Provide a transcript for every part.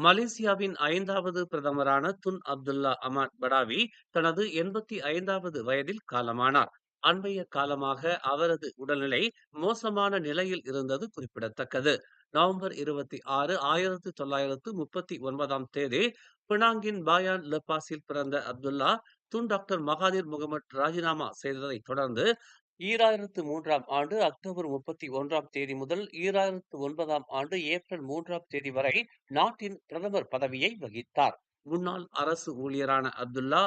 மலேசியாவின் 5வது பிரதமரான துன் அப்துல்லா அமாட் படாவி தனது 85வது வயதில் காலமானார். அண்மைய காலமாக அவரது உடல்நிலை மோசமான நிலையில் இருந்தது குறிப்பிடத்தக்கது. நவம்பர் 26, 1939ஆம் தேதி பினாங்கின் பாயான் லெப்பாஸில் பிறந்த Abdullah, Tun doctor Mahathir Mohamad ராஜினாமா செய்ததைத் தொடர்ந்து 2003ஆம் ஆண்டு அக்டோபர் 31ஆம் தேதி முதல் 2009ஆம் ஆண்டு ஏப்ரல் 3ஆம் தேதி வரை நாட்டின் பிரதமர் பதவியை வகித்தார். முன்னாள் அரசு ஊழியரான அப்துல்லா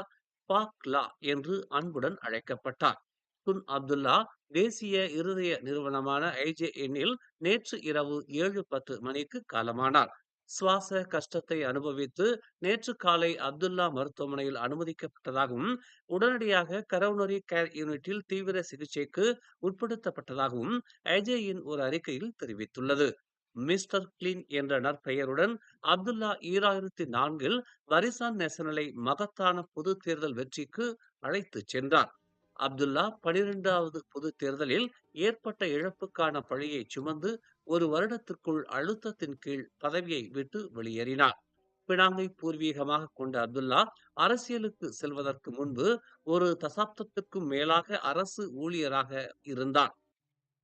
பாக் லா என்று அன்புடன் அழைக்கப்பட்டார். துன் அப்துல்லா தேசிய இருதய நிறுவனமான ஐஜேஎன்னில் நேற்று இரவு 7:10 மணிக்கு காலமானார். சுவாச கஷ்டத்தை அனுபவித்து நேற்று காலை அப்துல்லா மருத்துவமனையில் அனுமதிக்கப்பட்டதாகவும், உடனடியாக கரோனரி கேர் யூனிட்டில் தீவிர சிகிச்சைக்கு உட்படுத்தப்பட்டதாகவும் ஐஜேஎன் ஒரு அறிக்கையில் தெரிவித்துள்ளது. மிஸ்டர் கிளீன் என்ற நற்பெயருடன் அப்துல்லா 2004இல் வரிசான் நேசனலை மகத்தான பொது தேர்தல் வெற்றிக்கு அழைத்துச் சென்றார். அப்துல்லா 12வது பொதுத் தேர்தலில் ஏற்பட்ட இழப்புக்கான பழியை சுமந்து ஒரு வருடத்திற்குள் அழுத்தத்தின் கீழ் பதவியை விட்டு வெளியேறினார். பினாங்கை பூர்வீகமாக கொண்ட அப்துல்லா அரசியலுக்கு செல்வதற்கு முன்பு ஒரு தசாப்தத்திற்கும் மேலாக அரசு ஊழியராக இருந்தார்.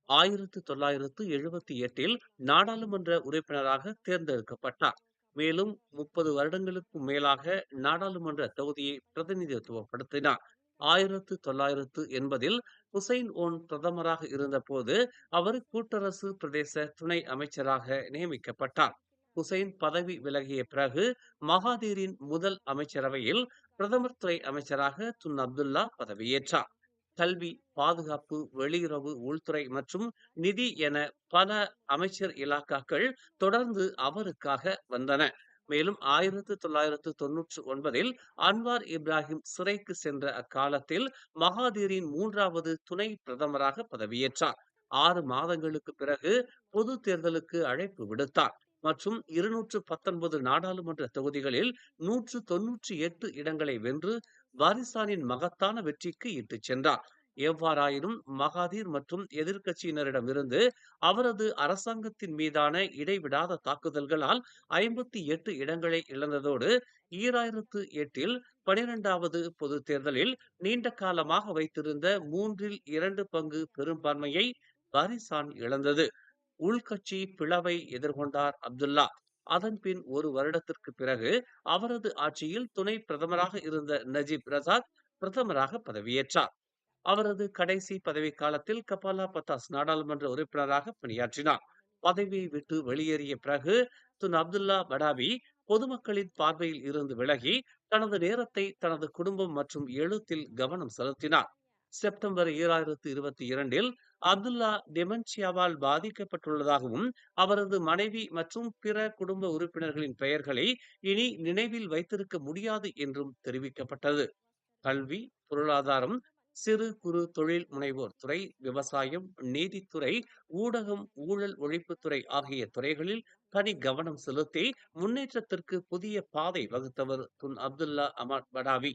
1978இல் நாடாளுமன்ற உறுப்பினராக தேர்ந்தெடுக்கப்பட்டார். மேலும் 30 வருடங்களுக்கும் மேலாக நாடாளுமன்ற தொகுதியை பிரதிநிதித்துவப்படுத்தினார். 1980இல் ஹுசைன் ஓன் பிரதமராக இருந்தபோது அவர் கூட்டரசு பிரதேச துணை அமைச்சராக நியமிக்கப்பட்டார். ஹுசைன் பதவி விலகிய பிறகு மகாதீரின் முதல் அமைச்சரவையில் பிரதமர் துறை அமைச்சராக துன் அப்துல்லா பதவியேற்றார். கல்வி, பாதுகாப்பு, வெளியுறவு, உள்துறை மற்றும் நிதி என பல அமைச்சர் இலாக்காக்கள் தொடர்ந்து அவருக்காக வந்தன. மேலும் 1999இல் அன்வார் இப்ராஹிம் சிறைக்கு சென்ற அக்காலத்தில் மகாதீரின் 3வது துணை பிரதமராக பதவியேற்றார். 6 மாதங்களுக்கு பிறகு பொது தேர்தலுக்கு அழைப்பு விடுத்தார் மற்றும் 219 நாடாளுமன்ற தொகுதிகளில் 198 இடங்களை வென்று வாரிசானின் மகத்தான வெற்றிக்கு இட்டுச் சென்றார். எவ்வாறாயினும் மகாதீர் மற்றும் எதிர்க்கட்சியினரிடமிருந்து அவரது அரசாங்கத்தின் மீதான இடைவிடாத தாக்குதல்களால் 58 இடங்களை இழந்ததோடு 2008இல் 12வது பொது தேர்தலில் நீண்ட காலமாக வைத்திருந்த 2 பங்கு பெரும்பான்மையை பாரிசான் இழந்தது. உள்கட்சி பிளவை எதிர்கொண்டார் அப்துல்லா. அதன்பின் ஒரு வருடத்திற்கு பிறகு அவரது ஆட்சியில் துணை பிரதமராக இருந்த நஜீப் ரசாக் பிரதமராக பதவியேற்றார். அவரது கடைசி பதவிக்காலத்தில் கபாலா பத்தாஸ் நாடாளுமன்ற உறுப்பினராக பணியாற்றினார். பதவியை விட்டு வெளியேறிய பிறகு துன் அப்துல்லா படாவி பொதுமக்களின் பார்வையில் இருந்து விலகி தனது நேரத்தை தனது குடும்பம் மற்றும் எழுத்தில் கவனம் செலுத்தினார். செப்டம்பர் 2022இல் அப்துல்லா டெமென்ஷியாவால் பாதிக்கப்பட்டுள்ளதாகவும், அவரது மனைவி மற்றும் பிற குடும்ப உறுப்பினர்களின் பெயர்களை இனி நினைவில் வைத்திருக்க முடியாது என்றும் தெரிவிக்கப்பட்டது. கல்வி, பொருளாதாரம், சிறு குறு தொழில் முனைவோர் துறை, விவசாயம், நீதித்துறை, ஊடகம், ஊழல் ஒழிப்புத்துறை ஆகிய துறைகளில் தனி கவனம் செலுத்தி முன்னேற்றத்திற்கு புதிய பாதை வகுத்தவர் துன் அப்துல்லா அமாட் படாவி.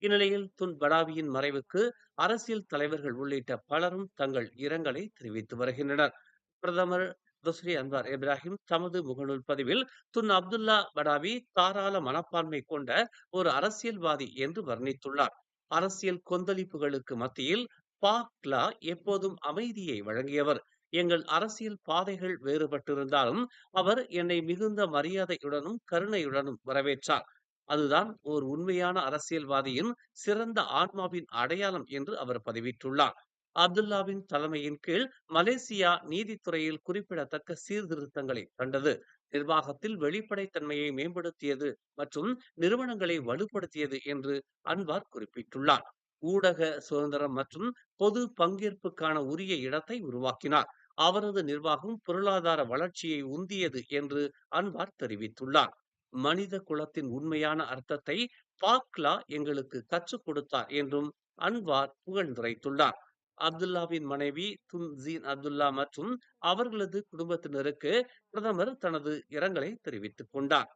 இந்நிலையில் துன் படாவியின் மறைவுக்கு அரசியல் தலைவர்கள் உள்ளிட்ட பலரும் தங்கள் இரங்கலை தெரிவித்து வருகின்றனர். பிரதமர் துஸ்ரி அன்வார் இப்ராஹிம் தமது முகநூல் பதிவில் துன் அப்துல்லா படாவி தாராள மனப்பான்மை கொண்ட ஒரு அரசியல்வாதி என்று வர்ணித்துள்ளார். அரசியல் கொந்தளிப்புகளுக்கு மத்தியில் பாக்லா எப்போதும் அமைதியை வழங்கியவர். எங்கள் அரசியல் பாதைகள் வேறுபட்டிருந்தாலும் அவர் என்னை மிகுந்த மரியாதையுடனும் கருணையுடனும் வரவேற்றார். அதுதான் ஓர் உண்மையான அரசியல்வாதியின் சிறந்த ஆன்மாவின் அடையாளம் என்று அவர் பதிவிட்டுள்ளார். அப்துல்லாவின் தலைமையின் கீழ் மலேசியா நீதித்துறையில் குறிப்பிடத்தக்க சீர்திருத்தங்களை கண்டது. நிர்வாகத்தில் வெளிப்படைத்தன்மையை மேம்படுத்தியது மற்றும் நிறுவனங்களை வலுப்படுத்தியது என்று அன்வார் குறிப்பிட்டுள்ளார். ஊடக சுதந்திரம் மற்றும் பொது பங்கேற்புக்கான உரிய இடத்தை உருவாக்கினார். அவரது நிர்வாகம் பொருளாதார வளர்ச்சியை உந்தியது என்று அன்வார் தெரிவித்துள்ளார். மனித குலத்தின் உண்மையான அர்த்தத்தை பாக்லா எங்களுக்கு கற்றுக் கொடுத்தார் என்றும் அன்வார் புகழ்ந்துரைத்துள்ளார். அப்துல்லாவின் மனைவி துன் ஜீன் அப்துல்லா மற்றும் அவர்களது குடும்பத்தினருக்கு பிரதமர் தனது இரங்கலை தெரிவித்துக் கொண்டார்.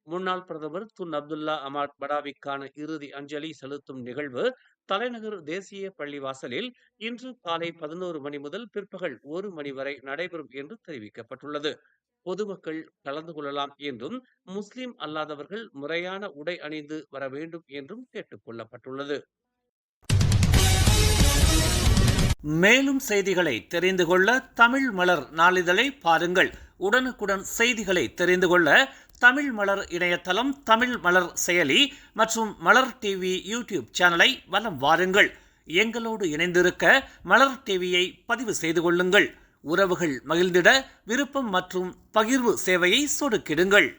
முன்னாள் பிரதமர் துன் அப்துல்லா அமாட் படாவிக்கான இறுதி அஞ்சலி செலுத்தும் நிகழ்வு தலைநகர் தேசிய பள்ளிவாசலில் இன்று காலை 11 மணி முதல் பிற்பகல் 1 மணி வரை நடைபெறும் என்று தெரிவிக்கப்பட்டுள்ளது. பொதுமக்கள் கலந்து கொள்ளலாம் என்றும், முஸ்லிம் அல்லாதவர்கள் முறையான உடை அணிந்து வர வேண்டும் என்றும் கேட்டுக் கொள்ளப்பட்டுள்ளது. மேலும் செய்திகளை தெரிந்து கொள்ள தமிழ் மலர் நாளிதழை பாருங்கள். உடனுக்குடன் செய்திகளை தெரிந்து கொள்ள தமிழ் மலர் இணையதளம், தமிழ் மலர் செயலி மற்றும் மலர் டிவி யூடியூப் சேனலை வலம் வாருங்கள். எங்களோடு இணைந்திருக்க மலர் டிவியை பதிவு செய்து கொள்ளுங்கள். உறவுகள் மகிழ்ந்திட விருப்பம் மற்றும் பகிர்வு சேவையை சொடுக்கிடுங்கள்.